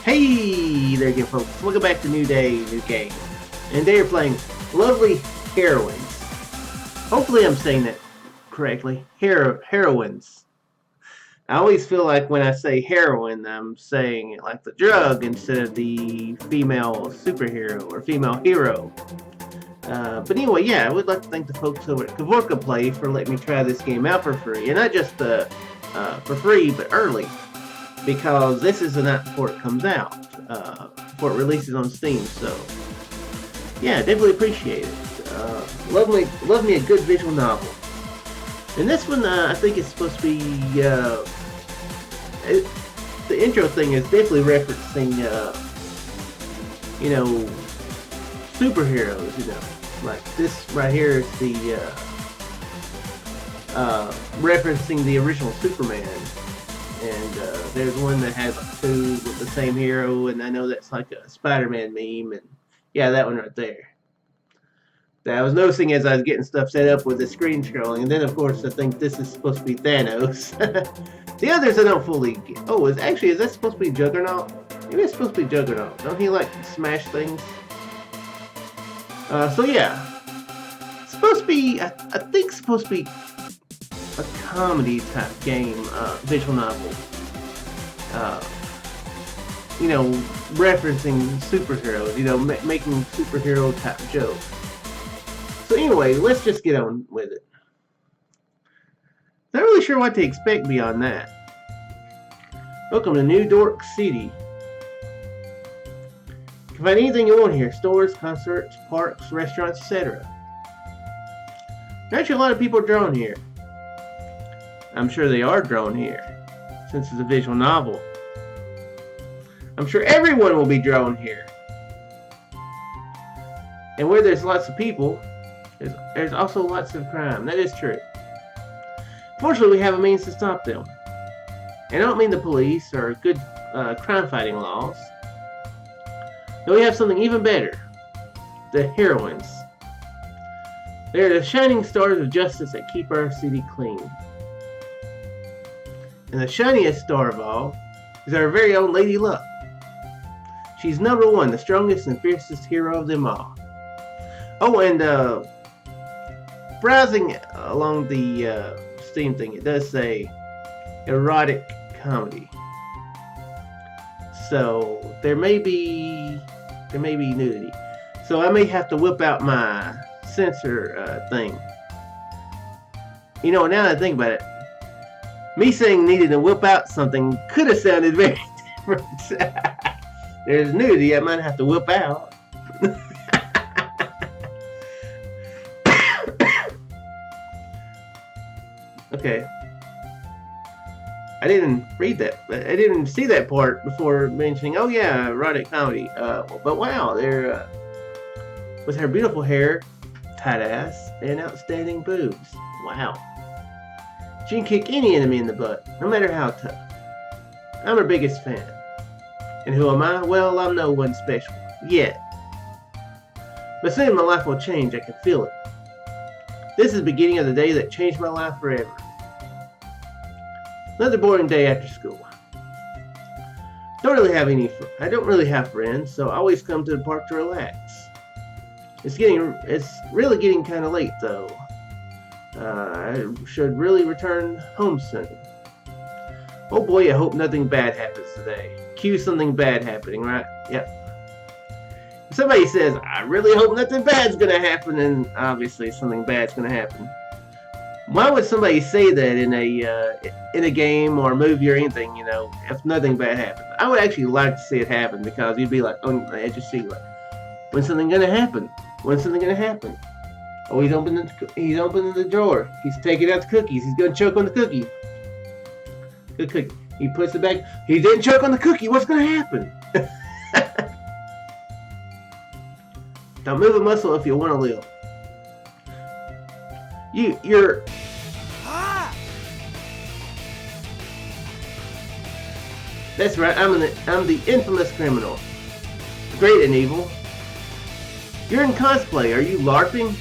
Hey there again, folks. Welcome back to New Day, New Game. And they are playing lovely Heroines. Hopefully I'm saying that correctly. Heroines. I always feel like when I say heroin, I'm saying it like the drug instead of the female superhero or female hero. But anyway, yeah, I would like to thank the folks over at Kavorka Play for letting me try this game out for free. And not just for free, but early. Because this is the night before it comes out, before it releases on Steam. So, yeah, definitely appreciate it. Love me a good visual novel. And this one, I think it's supposed to be, the intro thing is definitely referencing, superheroes, Like this right here is the, referencing the original Superman. And there's one that has like two with the same hero, and I know that's like a Spider-Man meme, and yeah, that one right there. That I was noticing as I was getting stuff set up with the screen scrolling, and then of course I think this is supposed to be Thanos. The others I don't fully get. Oh, is that supposed to be Juggernaut? Maybe it's supposed to be Juggernaut. Don't he like smash things? So yeah, it's supposed to be. I think it's supposed to be a comedy type game, visual novel. Referencing superheroes, making superhero type jokes. So anyway, let's just get on with it. Not really sure what to expect beyond that. Welcome to New Dork City. You can find anything you want here: stores, concerts, parks, restaurants, etc. Actually, a lot of people are drawn here. I'm sure they are drawn here, since it's a visual novel. I'm sure everyone will be drawn here. And where there's lots of people, there's also lots of crime. That is true. Fortunately, we have a means to stop them. And I don't mean the police or good crime-fighting laws. No, we have something even better. The heroines. They're the shining stars of justice that keep our city clean. And the shiniest star of all is our very own Lady Luck. She's number one, the strongest and fiercest hero of them all. Oh, and browsing along the Steam thing, it does say erotic comedy. So there may be nudity. So I may have to whip out my censor thing. Now that I think about it, me saying needed to whip out something could have sounded very different. There's nudity I might have to whip out. Okay. I didn't read that. I didn't see that part before mentioning, oh yeah, erotic comedy. But wow, they're with her beautiful hair, tight ass, and outstanding boobs. Wow. She can kick any enemy in the butt, no matter how tough. I'm her biggest fan. And who am I? Well, I'm no one special. Yet. But soon my life will change, I can feel it. This is the beginning of the day that changed my life forever. Another boring day after school. I don't really have friends, so I always come to the park to relax. It's really getting kind of late though. I should really return home soon. Oh boy, I hope nothing bad happens today. Cue something bad happening, right? Yep. If somebody says, I really hope nothing bad's gonna happen, and obviously something bad's gonna happen. Why would somebody say that in a game or a movie or anything, if nothing bad happens? I would actually like to see it happen, because you'd be like on the edge of your seat, like, when's something gonna happen? When's something gonna happen? Oh, he's opening the drawer. He's taking out the cookies. He's gonna choke on the cookie. Good cookie. He puts it back. He didn't choke on the cookie. What's gonna happen? Don't move a muscle if you want to live. You're. That's right. I'm the infamous criminal. Great and evil. You're in cosplay. Are you LARPing?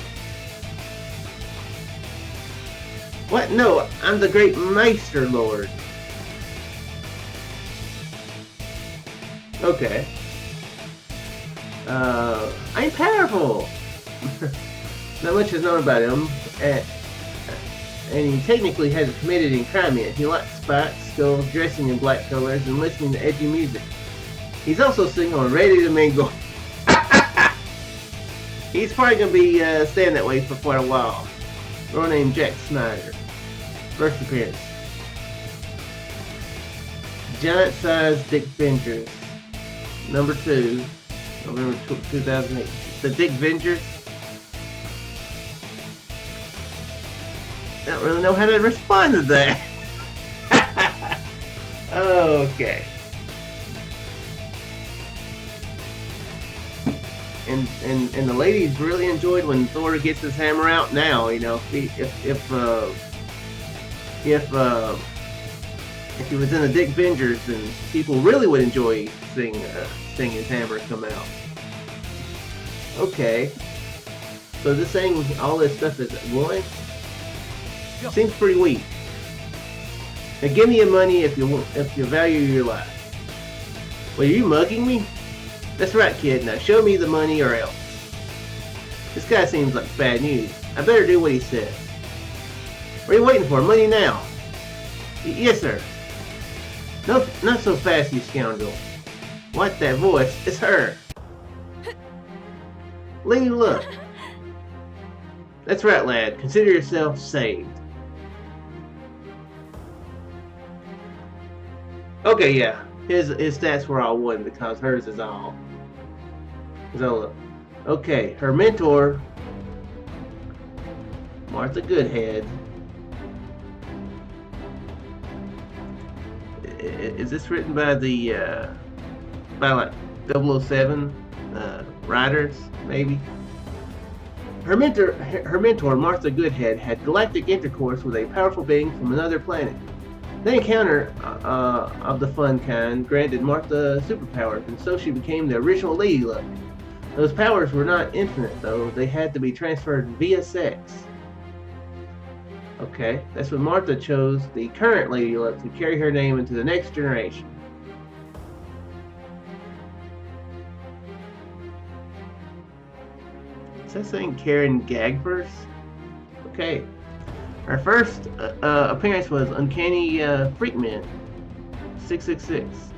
What? No, I'm the great Meister Lord. Okay. I'm powerful. Not much is known about him, and he technically hasn't committed any crime yet. He likes spikes, skulls, dressing in black colors, and listening to edgy music. He's also single and ready to mingle. He's probably going to be staying that way for quite a while. A girl named Jack Snyder. First appearance. Giant-sized Dick Vengers. Number 2. November 2008. The Dick Vengers. I don't really know how to respond to that. Okay. And the ladies really enjoyed when Thor gets his hammer out now. You know, if he was in the Dick Vengers, then people really would enjoy seeing his hammer come out. Okay. So this saying all this stuff is one. Seems pretty weak. Now give me your money if you value your life. Well, are you mugging me? That's right, kid. Now show me the money or else. This guy seems like bad news. I better do what he says. What are you waiting for? Money now. Yes, sir. No, not so fast, you scoundrel. What, that voice? It's her. Lady, look. That's right, lad. Consider yourself saved. Okay, yeah. His stats were all 1 because hers is all. Okay, her mentor, Martha Goodhead. Is this written by the by like 007 writers, maybe? Her mentor, Martha Goodhead, had galactic intercourse with a powerful being from another planet. The encounter of the fun kind granted Martha superpowers, and so she became the original Lady Luck. Those powers were not infinite, though. They had to be transferred via sex. Okay, that's when Martha chose the current Lady Luck to carry her name into the next generation. Is that saying Karen Gagverse? Okay. Our first appearance was Uncanny Freakmen 666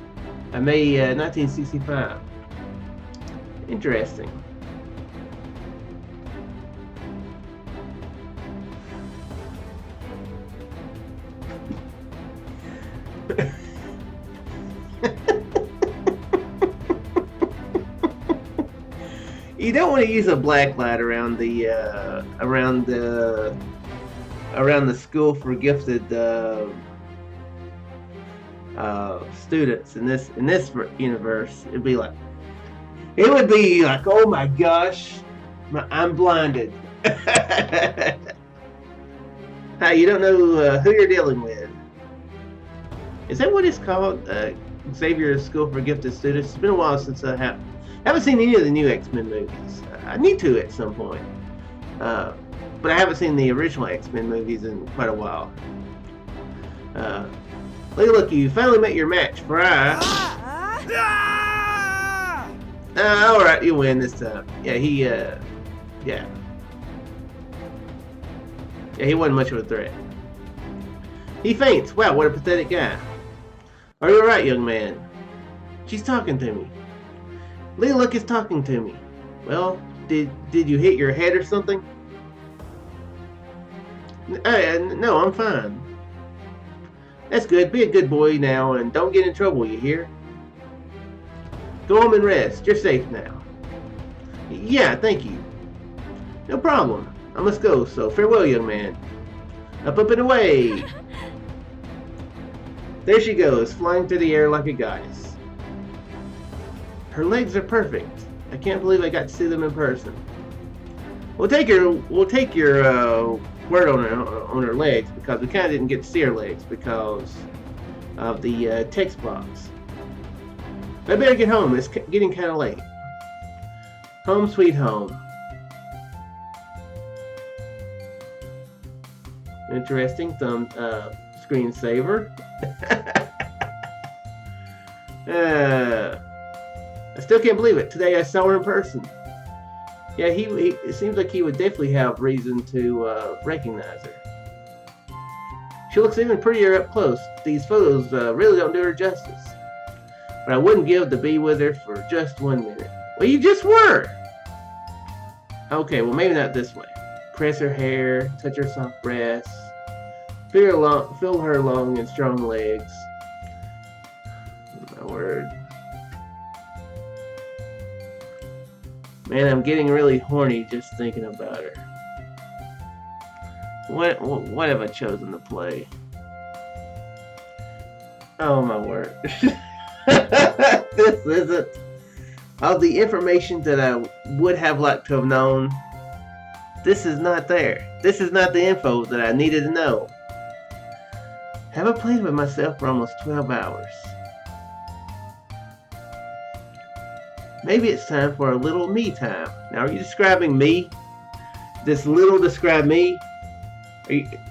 May 1965. Interesting. You don't want to use a black light around the school for gifted students in this universe. It would be like, oh my gosh, I'm blinded. Hey, you don't know who you're dealing with. Is that what it's called? Xavier's School for Gifted Students. It's been a while since I haven't seen any of the new X-Men movies. I need to at some point. But I haven't seen the original X-Men movies in quite a while. Look, you finally met your match, Fry. Alright, you win this time. Yeah, he wasn't much of a threat. He faints. Wow, what a pathetic guy. Are you alright, young man? She's talking to me. Look is talking to me. Well, did you hit your head or something? No, I'm fine. That's good. Be a good boy now and don't get in trouble, you hear? Go home and rest. You're safe now. Yeah, thank you. No problem. I must go, so farewell, young man. Up and away. There she goes, flying through the air like a goddess. Her legs are perfect. I can't believe I got to see them in person. We'll take your word on her legs because we kind of didn't get to see her legs because of the text box. I better get home. It's getting kind of late. Home sweet home. Interesting. Thumb screensaver. still can't believe it. Today I saw her in person. Yeah, it seems like he would definitely have reason to recognize her. She looks even prettier up close. These photos really don't do her justice. But I wouldn't give to be with her for just 1 minute. Well, you just were! Okay, well maybe not this way. Press her hair, touch her soft breasts, feel her long and strong legs. My word. Man, I'm getting really horny just thinking about her. What have I chosen to play? Oh my word. This isn't all the information that I would have liked to have known. This is not there. This is not the info that I needed to know. Have I played with myself for almost 12 hours? Maybe it's time for a little me time. Now, are you describing me? This little describe me?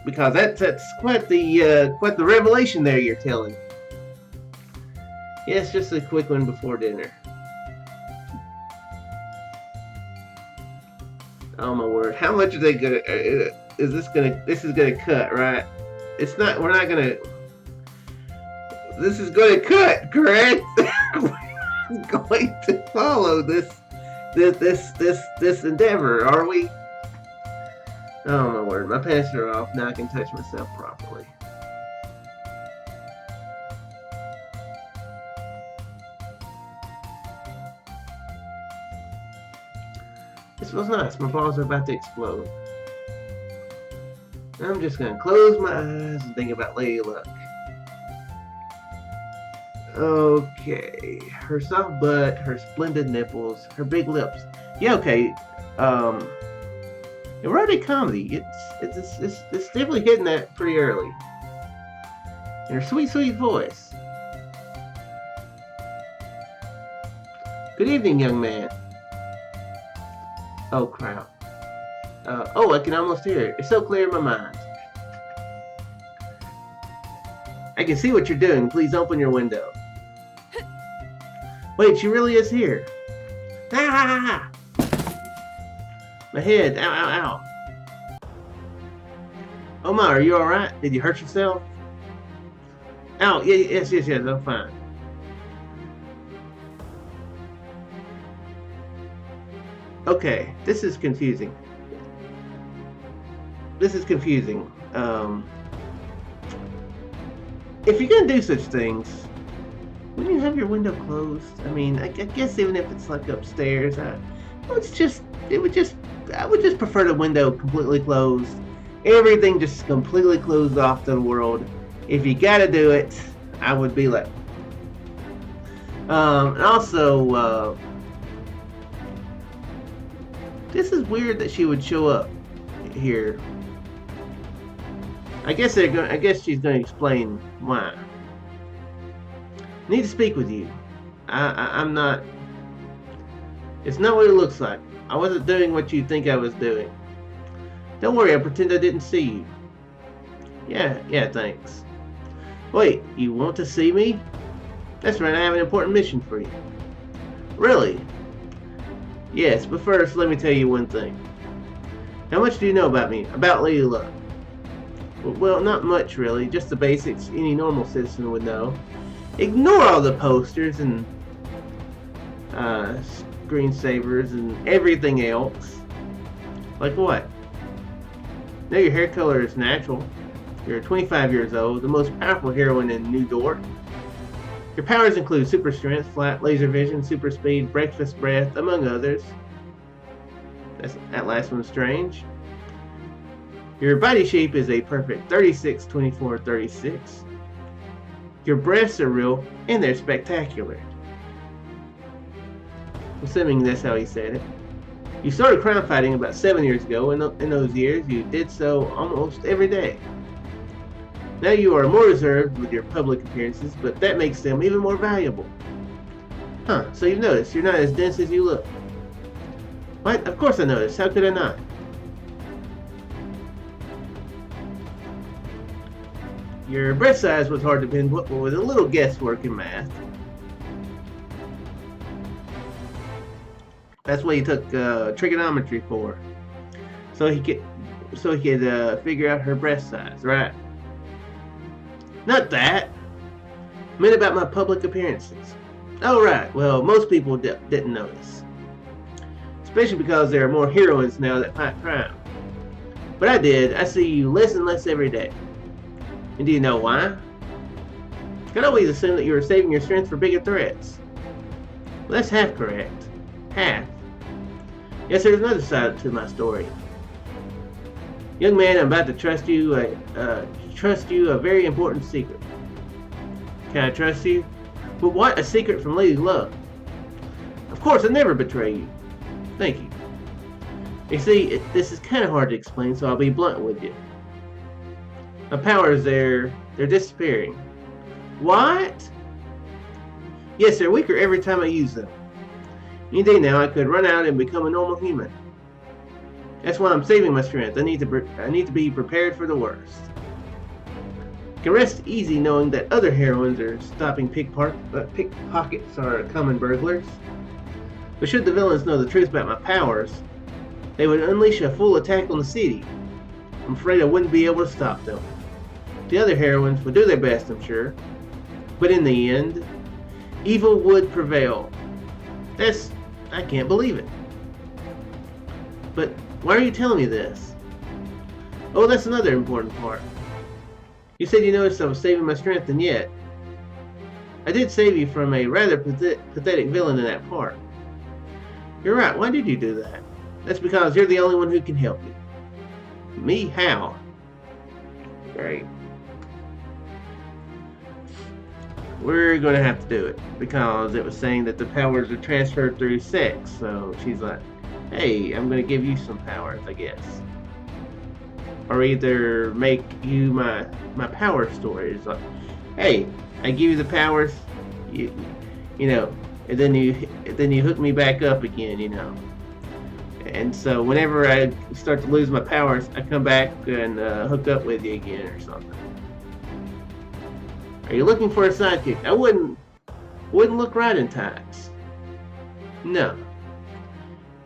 Because that's quite the revelation there you're telling. Yes, just a quick one before dinner. Oh my word! How much are they gonna? This is gonna cut, right? It's not. We're not gonna. This is gonna cut, correct? We're going to follow this endeavor, are we? Oh my word! My pants are off. Now I can touch myself properly. This feels nice. My balls are about to explode. I'm just gonna close my eyes and think about Lady Luck. Okay, her soft butt, her splendid nipples, her big lips. Yeah, okay. Erotic comedy. It's definitely hitting that pretty early. And her sweet, sweet voice. Good evening, young man. Oh crap. Oh, I can almost hear it. It's so clear in my mind. I can see what you're doing. Please open your window. Wait, she really is here. Ah! My head. Ow, ow, ow. Oh my, are you alright? Did you hurt yourself? Ow, yeah, yes, I'm fine. Okay, this is confusing. If you're gonna do such things, wouldn't you have your window closed? I mean, I guess even if it's like upstairs, I would just prefer the window completely closed. Everything just completely closed off to the world. If you gotta do it, I would be like. And also, this is weird that she would show up here. I guess she's gonna explain why. I need to speak with you. I'm not. It's not what it looks like. I wasn't doing what you think I was doing. Don't worry, I'll pretend I didn't see you. Yeah, thanks. Wait, you want to see me? That's right, I have an important mission for you. Really? Yes, but first, let me tell you one thing. How much do you know about me? About Lady Luck? Well, not much really, just the basics any normal citizen would know. Ignore all the posters and screensavers and everything else. Like what? Know your hair color is natural. You're 25 years old, the most powerful heroine in New Dork. Your powers include super strength, flat, laser vision, super speed, breakfast breath, among others. That last one's strange. Your body shape is a perfect 36, 24, 36. Your breasts are real, and they're spectacular. Assuming that's how he said it. You started crime fighting about 7 years ago. In those years, you did so almost every day. Now you are more reserved with your public appearances, but that makes them even more valuable. Huh, so you've noticed you're not as dense as you look. What? Of course I noticed. How could I not? Your breast size was hard to pinpoint, but with a little guesswork in math. That's what he took trigonometry for. So he could figure out her breast size, right? Not that. I meant about my public appearances. Oh, right. Well, most people didn't notice. Especially because there are more heroines now that fight crime. But I did. I see you less and less every day. And do you know why? I'd always assume that you were saving your strength for bigger threats. Well, that's half correct. Half. Yes, there's another side to my story. Young man, I'm about to trust you a very important secret. Can I trust you? But what? A secret from Lady Luck? Of course, I never betray you. Thank you. You see, this is kind of hard to explain, so I'll be blunt with you. My powers, they're disappearing. What? Yes, they're weaker every time I use them. Any day now, I could run out and become a normal human. That's why I'm saving my strength. I need to be prepared for the worst. I can rest easy knowing that other heroines are stopping pickpockets or common burglars. But should the villains know the truth about my powers, they would unleash a full attack on the city. I'm afraid I wouldn't be able to stop them. The other heroines would do their best, I'm sure. But in the end, evil would prevail. I can't believe it. But why are you telling me this? Oh, that's another important part. You said you noticed I was saving my strength, and yet I did save you from a rather pathetic villain in that part. You're right. Why did you do that? That's because you're the only one who can help me. Me? How? Great. We're going to have to do it because it was saying that the powers are transferred through sex. So she's like, hey, I'm going to give you some powers, I guess. Or either make you my power story. It's like, hey, I give you the powers, you know, and then you hook me back up again, you know. And so whenever I start to lose my powers, I come back and hook up with you again or something. Are you looking for a sidekick? I wouldn't look right in tights. No.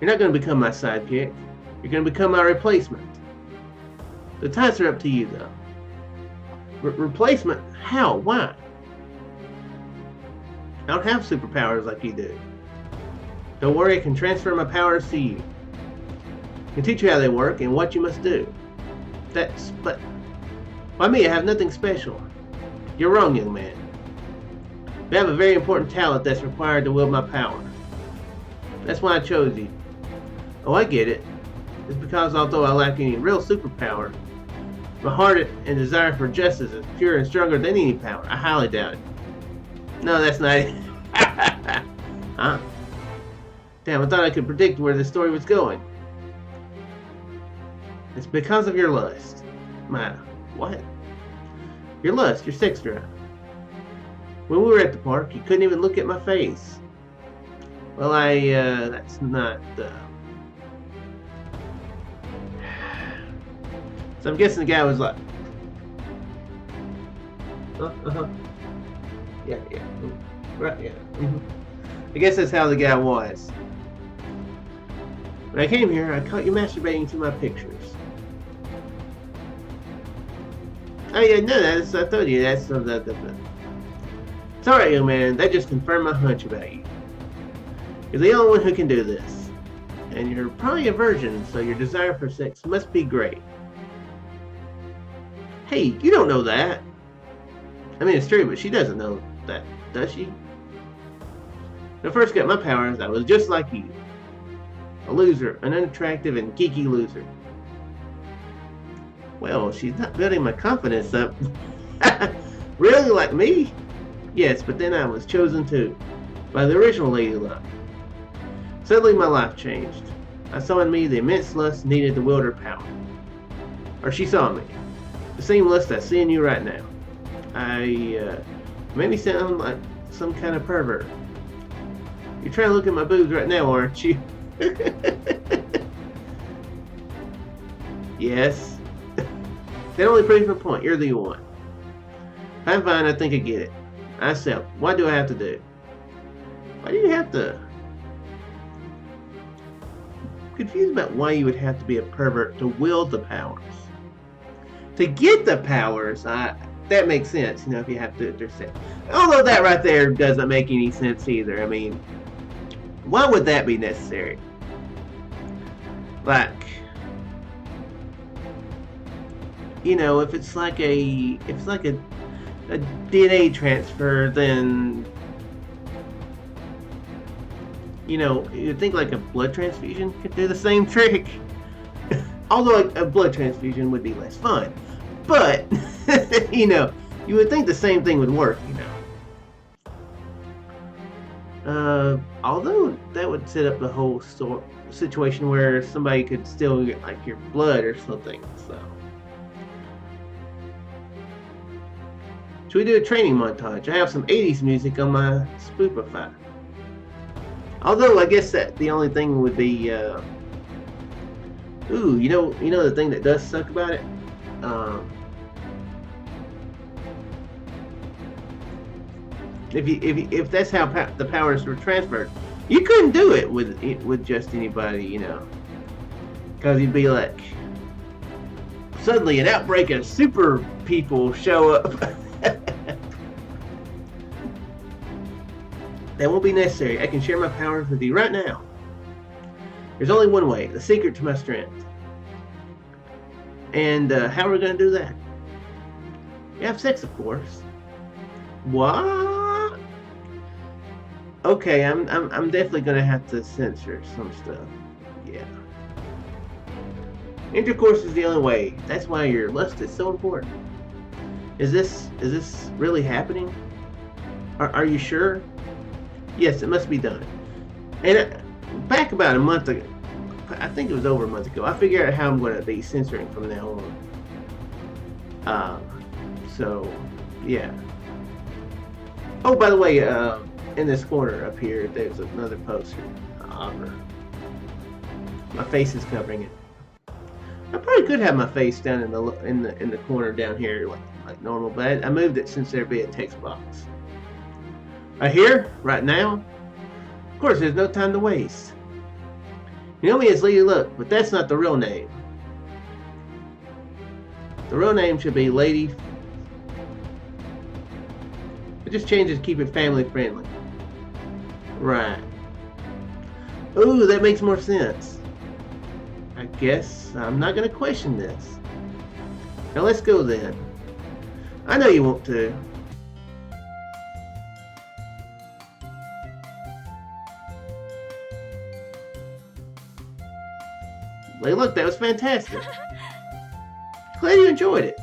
You're not going to become my sidekick. You're going to become my replacement. The tights are up to you, though. Replacement? How? Why? I don't have superpowers like you do. Don't worry, I can transfer my powers to you. I can teach you how they work and what you must do. But why me? I have nothing special. You're wrong, young man. I have a very important talent that's required to wield my power. That's why I chose you. Oh, I get it. It's because although I lack any real superpower, my heart and desire for justice is pure and stronger than any power. I highly doubt it. No, that's not it. Huh? Damn, I thought I could predict where this story was going. It's because of your lust. My what? Your lust, your sex drive. When we were at the park, you couldn't even look at my face. Well, that's not, So I'm guessing the guy was like, yeah, right, yeah. I guess that's how the guy was. When I came here, I caught you masturbating to my pictures. Oh yeah, no, I told you, that's It's alright, young man, that just confirmed my hunch about you. You're the only one who can do this. And you're probably a virgin, so your desire for sex must be great. Hey, you don't know that. I mean, it's true, but she doesn't know that, does she? When I first got my powers, I was just like you. A loser, an unattractive and geeky loser. Well, she's not building my confidence up. Really, like me? Yes, but then I was chosen too, by the original Lady Luck. Suddenly my life changed. I saw in me the immense lust needed to wield her power. Or she saw me. The same lust I see in you right now. Made me sound like some kind of pervert. You're trying to look at my boobs right now, aren't you? Yes. That only proves my point. You're the one. I'm fine. I think I get it. I self. What do I have to do? Why do you have to? confused about why you would have to be a pervert to wield the powers. To get the powers, that makes sense, if you have to intersect. Although that right there doesn't make any sense either. I mean, why would that be necessary? Like, if it's like a DNA transfer, then you'd think like a blood transfusion could do the same trick. Although a blood transfusion would be less fun, but you would think the same thing would work. Although that would set up the whole situation where somebody could steal like your blood or something. So, should we do a training montage? I have some 80s music on my Spoopify. Although I guess that the only thing would be, ooh, the thing that does suck about it. If that's how the powers were transferred, you couldn't do it with just anybody, because you'd be like, suddenly an outbreak of super people show up. That won't be necessary. I can share my powers with you right now. There's only one way, the secret to my strength. And how are we going to do that? You have sex, of course. What? Okay, I'm definitely going to have to censor some stuff. Yeah. Intercourse is the only way. That's why your lust is so important. Is this really happening? Are you sure? Yes, it must be done. And back about a month ago, I think it was over a month ago, I figured out how I'm going to be censoring from now on. So, yeah. Oh, by the way, in this corner up here, there's another poster. My face is covering it. I probably could have my face down in the corner down here like normal, but I moved it since there'd be a text box. Right here, right now. Of course, there's no time to waste. You know me as Lady Luck, but that's not the real name. The real name should be Lady. I just changed it to keep it family friendly. Right. Ooh, that makes more sense. I guess I'm not going to question this. Now let's go then. I know you want to. Hey, look, that was fantastic. Glad you enjoyed it.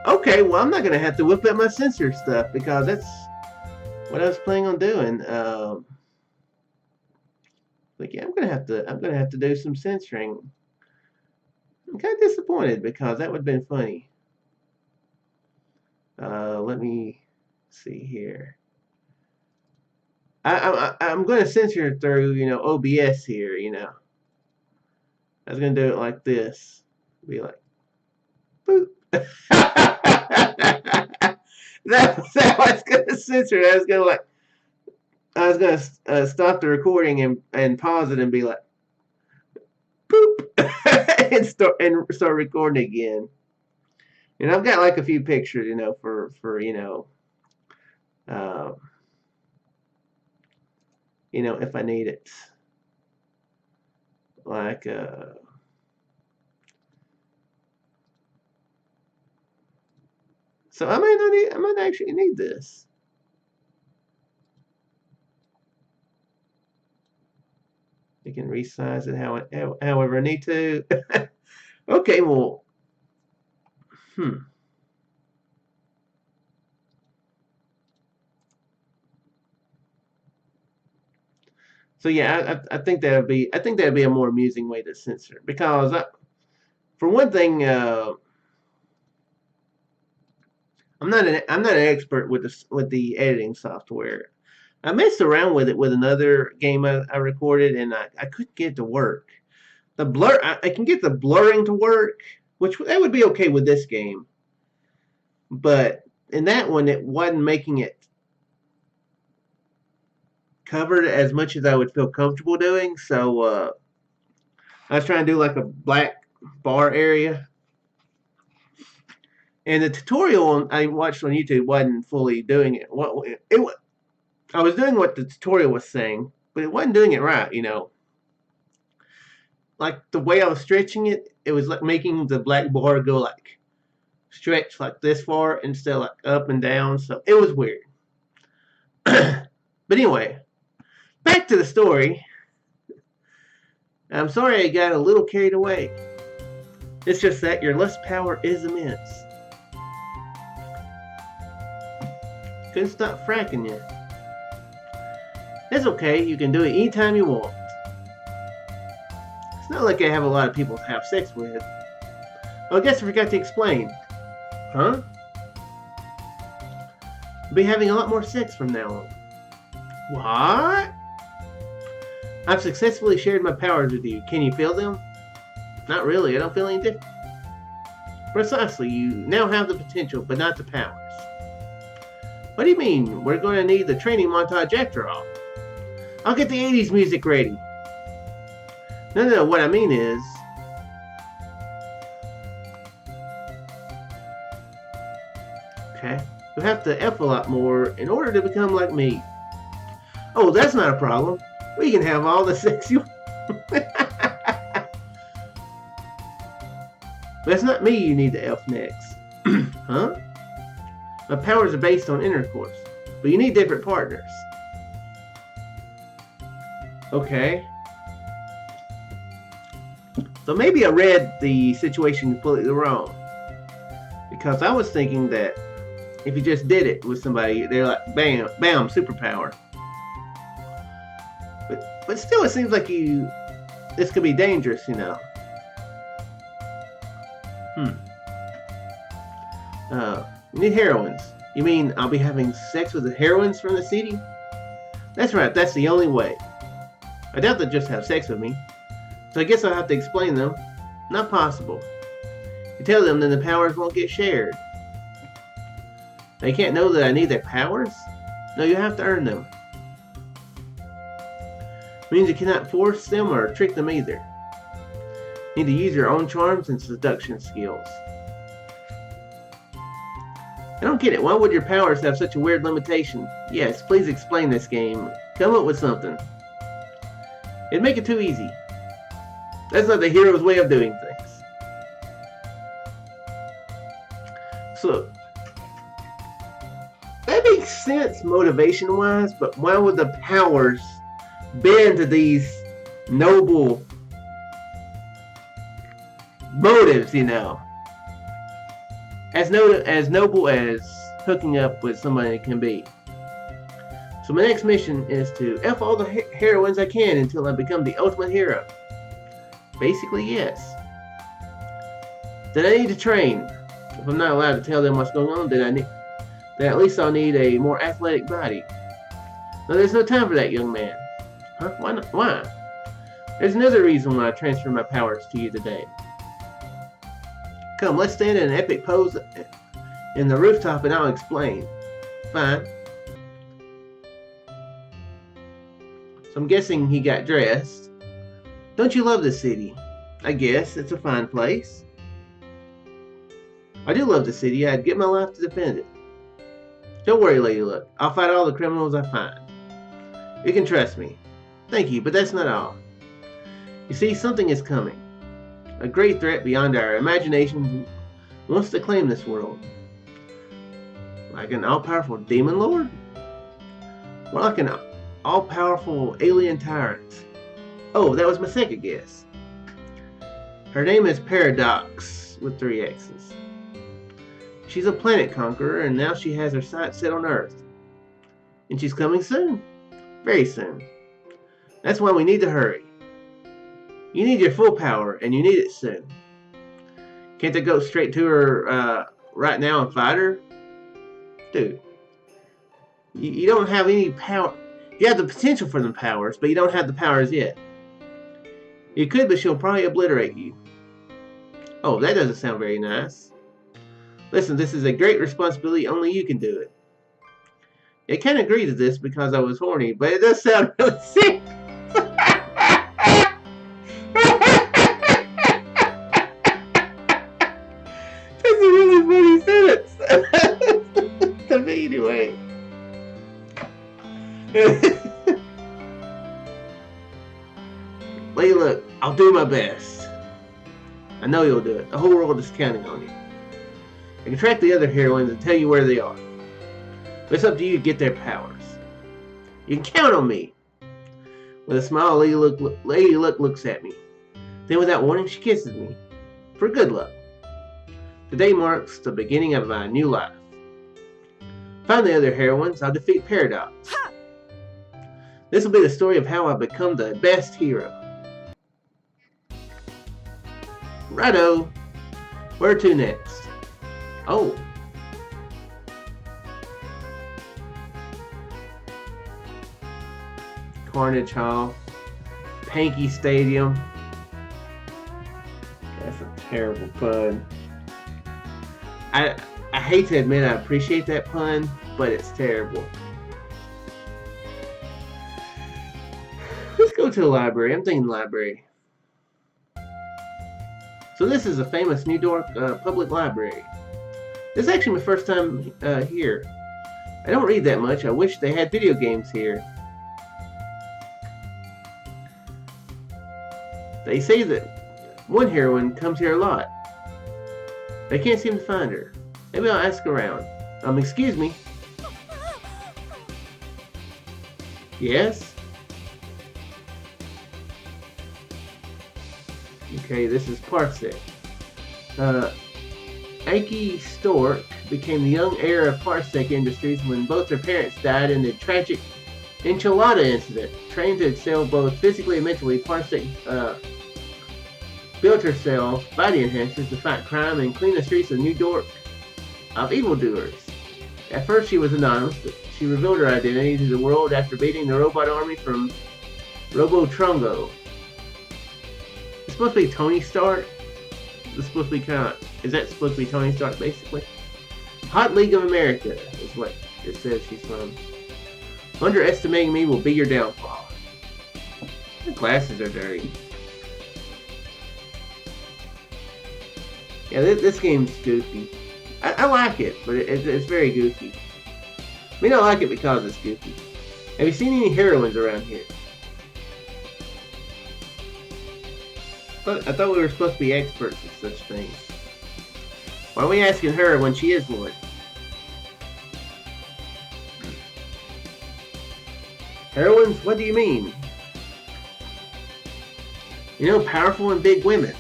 Okay, well, I'm not going to have to whip out my censor stuff because that's what I was planning on doing. Like, yeah, I'm gonna have to do some censoring. I'm kind of disappointed because that would have been funny. Let me see here. I'm going to censor through OBS here. I was going to do it like this. Be like, boop. That's how I was going to censor it. I was going to stop the recording and pause it and be like, boop, and start recording again. And I've got like a few pictures, for if I need it. Like, so I might actually need this. I can resize it however I need to. Okay, well, So yeah, I think that'd be a more amusing way to censor because for one thing, I'm not an expert with the editing software. I messed around with it with another game I recorded and I couldn't get it to work. The blur I can get the blurring to work, which that would be okay with this game, but in that one it wasn't making it covered as much as I would feel comfortable doing. So I was trying to do like a black bar area. And the tutorial I watched on YouTube wasn't fully doing it. I was doing what the tutorial was saying, but it wasn't doing it right, you know. Like the way I was stretching it, it was like making the black bar go like stretch like this far instead of like up and down. So it was weird. But anyway, back to the story. I'm sorry I got a little carried away. It's just that your lust power is immense. Couldn't stop fracking you. It's okay, you can do it anytime you want. It's not like I have a lot of people to have sex with. Oh, I guess I forgot to explain. Huh? I'll be having a lot more sex from now on. What? I've successfully shared my powers with you. Can you feel them? Not really, I don't feel any different. Precisely, you now have the potential, but not the powers. What do you mean? We're going to need the training montage after all. I'll get the 80s music ready. No, what I mean is... Okay, you'll have to F a lot more in order to become like me. Oh, that's not a problem. We can have all the sex you... But it's not me you need to F next. Huh? My powers are based on intercourse, but you need different partners. Okay. So maybe I read the situation completely wrong. Because I was thinking that if you just did it with somebody, they're like, bam, bam, superpower. But still, it seems like this could be dangerous, you know. You need heroines. You mean I'll be having sex with the heroines from the city? That's right, that's the only way. I doubt they'll just have sex with me. So I guess I'll have to explain them. Not possible. You tell them, then the powers won't get shared. They can't know that I need their powers? No, you have to earn them. It means you cannot force them or trick them either. You need to use your own charms and seduction skills. I don't get it. Why would your powers have such a weird limitation? Yes, please explain this game. Come up with something. It'd make it too easy. That's not the hero's way of doing things. So, that makes sense motivation-wise, but why would the powers bend to these noble motives, you know? As noble as hooking up with somebody can be. So my next mission is to F all the heroines I can until I become the ultimate hero. Basically, yes. Then I need to train. If I'm not allowed to tell them what's going on, then at least I'll need a more athletic body. No, there's no time for that, young man. Huh? Why not? Why? There's another reason why I transfer my powers to you today. Come, let's stand in an epic pose in the rooftop and I'll explain. Fine. So I'm guessing he got dressed. Don't you love this city? I guess. It's a fine place. I do love the city. I'd give my life to defend it. Don't worry, Lady Luck. I'll fight all the criminals I find. You can trust me. Thank you, but that's not all. You see, something is coming. A great threat beyond our imagination wants to claim this world. Like an all-powerful demon lord? More like an all-powerful alien tyrant. Oh, that was my second guess. Her name is Paradox, with 3 X's. She's a planet conqueror, and now she has her sights set on Earth. And she's coming soon. Very soon. That's why we need to hurry. You need your full power, and you need it soon. Can't they go straight to her right now and fight her? Dude, you don't have any power. You have the potential for the powers, but you don't have the powers yet. You could, but she'll probably obliterate you. Oh, that doesn't sound very nice. Listen, this is a great responsibility. Only you can do it. I can't agree to this because I was horny, but it does sound really sick. That's a really funny sentence. To me, anyway. Lady, look, I'll do my best. I know you'll do it. The whole world is counting on you. I can track the other heroines and tell you where they are. But it's up to you to get their powers. You can count on me. With a smile, Lady Luck looks at me. Then without warning, she kisses me. For good luck. Today marks the beginning of my new life. Find the other heroines, I'll defeat Paradox. This will be the story of how I become the best hero. Righto. Where to next? Oh. Carnage Hall. Panky Stadium. That's a terrible pun. I hate to admit I appreciate that pun, but it's terrible. Let's go to the library. I'm thinking library. So this is a famous New York public library. This is actually my first time here. I don't read that much. I wish they had video games here. They say that one heroine comes here a lot. They can't seem to find her. Maybe I'll ask around. Excuse me. Yes? Okay, this is Parsec. Aki Stork became the young heir of Parsec Industries when both her parents died in the tragic Enchilada incident. Trained to excel both physically and mentally, Parsec built herself body enhancers to fight crime and clean the streets of New York of evildoers. At first she was anonymous, but she revealed her identity to the world after beating the robot army from Robotrongo. It's supposed to be Tony Stark. It's supposed to be is that supposed to be Tony Stark basically? Hot League of America is what it says she's from. Underestimating me will be your downfall. The glasses are dirty. Yeah, this game's goofy. I like it, but it's very goofy. I mean, I like it because it's goofy. Have you seen any heroines around here? I thought we were supposed to be experts at such things. Why are we asking her when she is one? Heroines? What do you mean? You know, powerful and big women.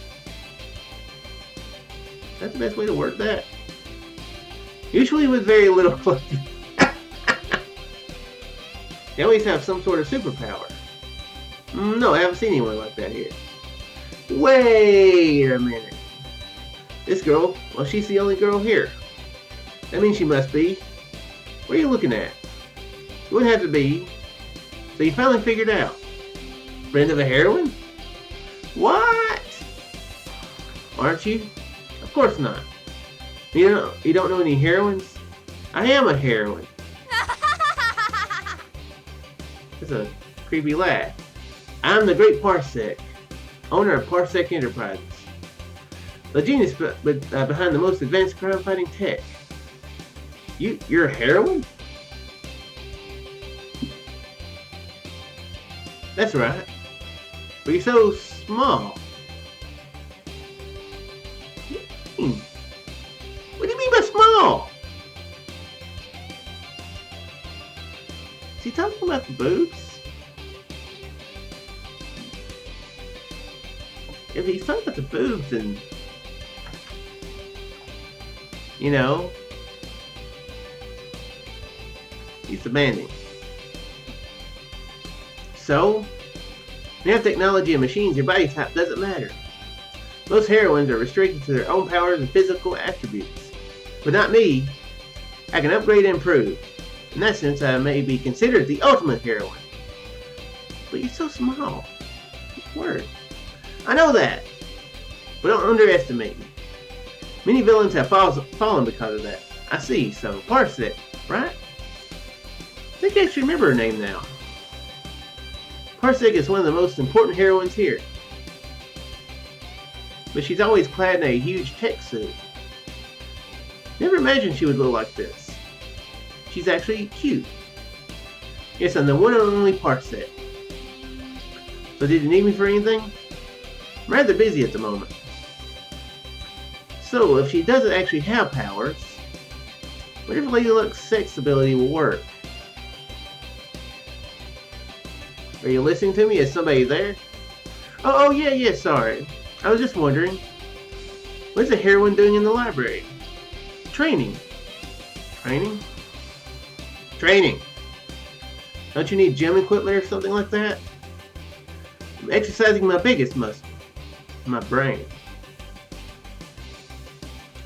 That's the best way to word that. Usually with very little clothing. They always have some sort of superpower. No, I haven't seen anyone like that here. Wait a minute. This girl, well, she's the only girl here. That means she must be. What are you looking at? You wouldn't have to be. So you finally figured out. Friend of a heroine? What? Aren't you? Of course not. You don't know any heroines? I am a heroine. That's a creepy laugh. I'm the Great Parsec, owner of Parsec Enterprises. The genius behind the most advanced crime-fighting tech. You're a heroine? That's right. But you're so small. What do you mean by small? Is he talking about the boobs? If he's talking about the boobs, then you know, he's demanding. So, when you have technology and machines, your body type doesn't matter. Most heroines are restricted to their own powers and physical attributes. But not me. I can upgrade and improve. In that sense, I may be considered the ultimate heroine. But you're so small. Word. I know that. But don't underestimate me. Many villains have fallen because of that. I see. So, Parsec, right? I think I actually remember her name now. Parsec is one of the most important heroines here. But she's always clad in a huge tech suit. Never imagined she would look like this. She's actually cute. Yes, I'm the one and only Parsec. So did you need me for anything? I'm rather busy at the moment. So if she doesn't actually have powers, what if Lady Luck's sex ability will work? Are you listening to me? Is somebody there? Oh yeah, sorry. I was just wondering, what's a heroine doing in the library? Training. Training? Training. Don't you need gym equipment or something like that? I'm exercising my biggest muscle. My brain.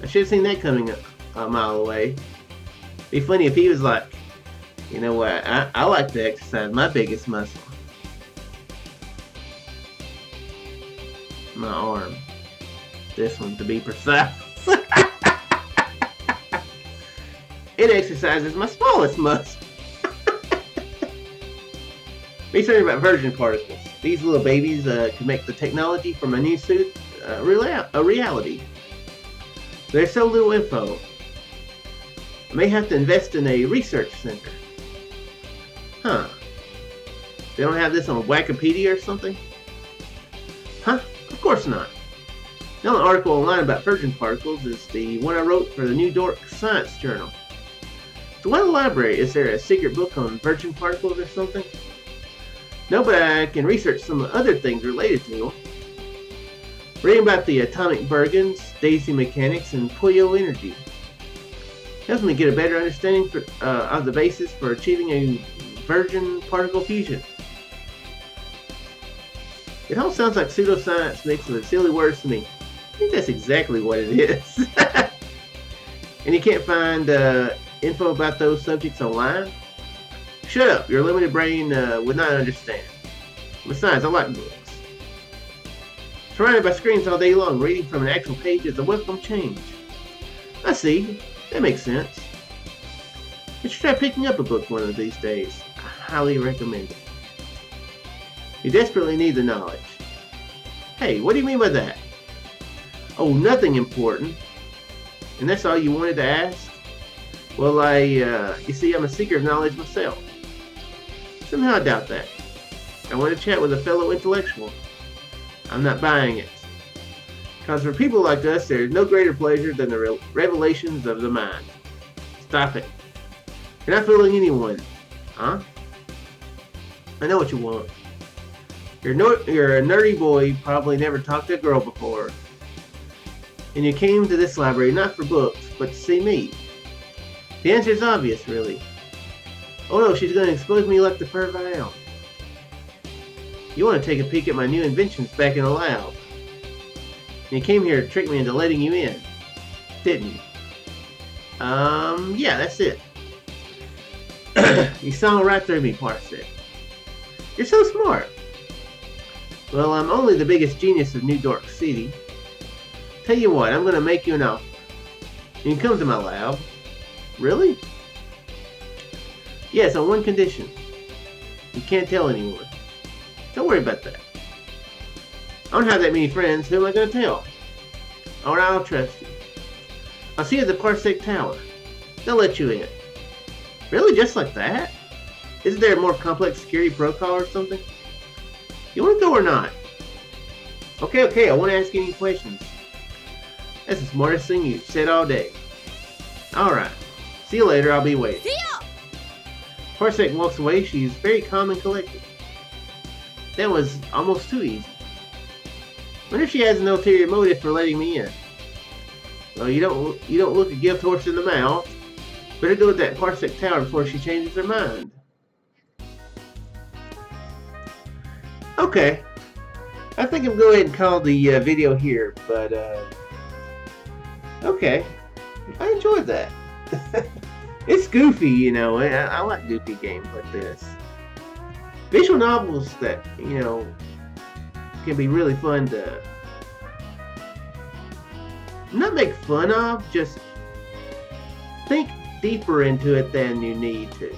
I should have seen that coming a mile away. Be funny if he was like, you know what, I like to exercise my biggest muscle. My arm. This one, to be precise. It exercises my smallest muscle. Research about virgin particles. These little babies can make the technology for my new suit a reality. There's so little info. I may have to invest in a research center. Huh. They don't have this on Wikipedia or something? Huh? Of course not. The only article online about virgin particles is the one I wrote for the new Dork Science Journal. So why the library? Is there a secret book on virgin particles or something? No, but I can research some other things related to them. Reading about the atomic Bergens, daisy mechanics, and Puyo energy helps me get a better understanding of the basis for achieving a virgin particle fusion. It all sounds like pseudoscience mixed with silly words to me. I think that's exactly what it is. And you can't find info about those subjects online? Shut up, your limited brain would not understand. Besides, I like books. Surrounded by screens all day long, reading from an actual page is a welcome change. I see. That makes sense. You should try picking up a book one of these days. I highly recommend it. You desperately need the knowledge. Hey, what do you mean by that? Oh, nothing important. And that's all you wanted to ask? Well, you see, I'm a seeker of knowledge myself. Somehow I doubt that. I want to chat with a fellow intellectual. I'm not buying it. Because for people like us, there's no greater pleasure than the revelations of the mind. Stop it. You're not fooling anyone. Huh? I know what you want. You're a nerdy boy, probably never talked to a girl before. And you came to this library not for books, but to see me. The answer is obvious, really. Oh no, she's going to expose me like the perv I am. You want to take a peek at my new inventions back in the lab. And you came here to trick me into letting you in, didn't you? Yeah, that's it. You saw right through me, Parsec. You're so smart. Well, I'm only the biggest genius of New Dork City. Tell you what, I'm going to make you an offer. You can come to my lab. Really? Yes, on one condition. You can't tell anyone. Don't worry about that. I don't have that many friends. Who am I going to tell? Alright, I'll trust you. I'll see you at the Parsec Tower. They'll let you in. Really? Just like that? Isn't there a more complex security protocol or something? You want to go or not? Okay, I won't ask any questions. That's the smartest thing you've said all day. Alright. See you later, I'll be waiting. See ya! Parsec walks away. She's very calm and collected. That was almost too easy. Wonder if she has an ulterior motive for letting me in. Well, you don't look a gift horse in the mouth. Better go to that Parsec Tower before she changes her mind. Okay. I think I'm going to go ahead and call the video here, but okay. I enjoyed that. It's goofy, you know. I like goofy games like this. Visual novels that, you know, can be really fun to not make fun of, just think deeper into it than you need to.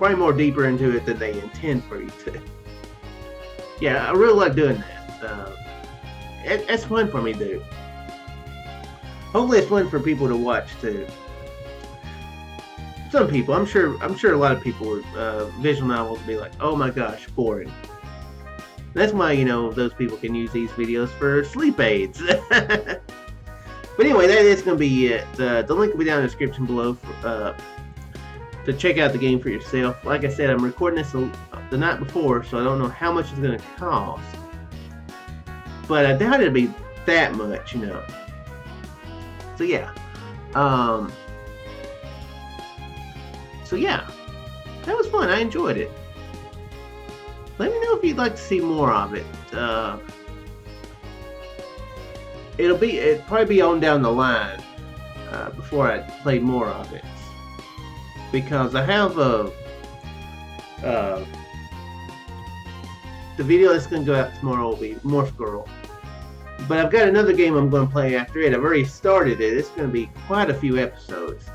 probably more deeper into it than they intend for you to. Yeah, I really like doing that. It's fun for me to do. Hopefully, it's fun for people to watch too. Some people, I'm sure a lot of people with visual novels will be like, "Oh my gosh, boring." That's why, you know, those people can use these videos for sleep aids. But anyway, that is going to be it. The link will be down in the description below to check out the game for yourself. Like I said, I'm recording this the night before, so I don't know how much it's going to cost. But I doubt it'll be that much, you know. So yeah. So yeah. That was fun. I enjoyed it. Let me know if you'd like to see more of it. It'll probably be on down the line before I play more of it, because I have the video that's going to go out tomorrow will be Morph Girl, but I've got another game I'm going to play after it. I've already started it. It's going to be quite a few episodes.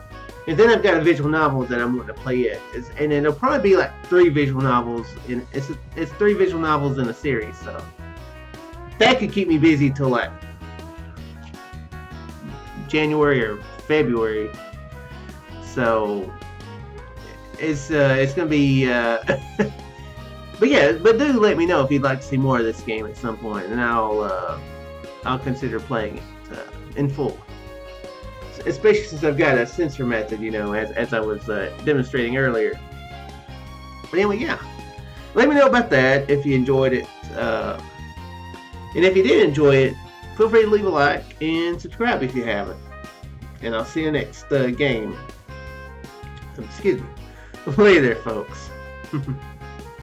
And then I've got a visual novel that I'm wanting to play it, and it'll probably be like 3 visual novels. It's 3 visual novels in a series, so that could keep me busy till like January or February. So it's gonna be. But yeah, but do let me know if you'd like to see more of this game at some point, and I'll consider playing it in full. Especially since I've got a censor method, you know, as I was demonstrating earlier. But anyway, yeah. Let me know about that if you enjoyed it. And if you did enjoy it, feel free to leave a like and subscribe if you haven't. And I'll see you next game. Excuse me. Later, folks.